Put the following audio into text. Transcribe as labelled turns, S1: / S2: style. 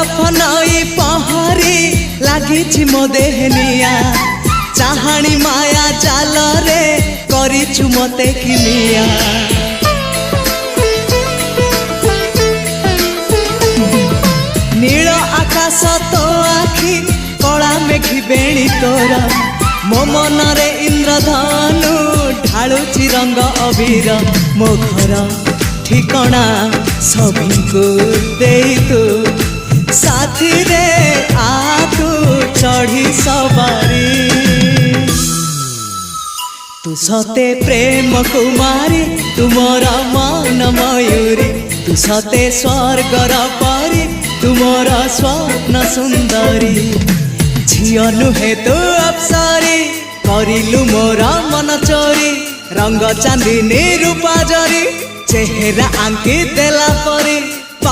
S1: बरफ नई पहरी लागिछि मो देहनिया चाहाणी माया जाल रे करिछु मते किनिया नील आकाश तो आखि कला मेघी बेणी तोर मो मन रे इंद्रधनु ढालुची रंग अबीर मो घर ठिकणा सबको देई तू साथी रे आतु चढ़ी सवारी तू सते प्रेम कुमारी तुमर मन मयूरी तू सते स्वर्गर परी तुमर स्वप्न सुंदरी झियो नुहे तू अप्सरी करिलु मोर मन चोरी रंग चांदनी रूपा जरी चेहरा आंकी देला परी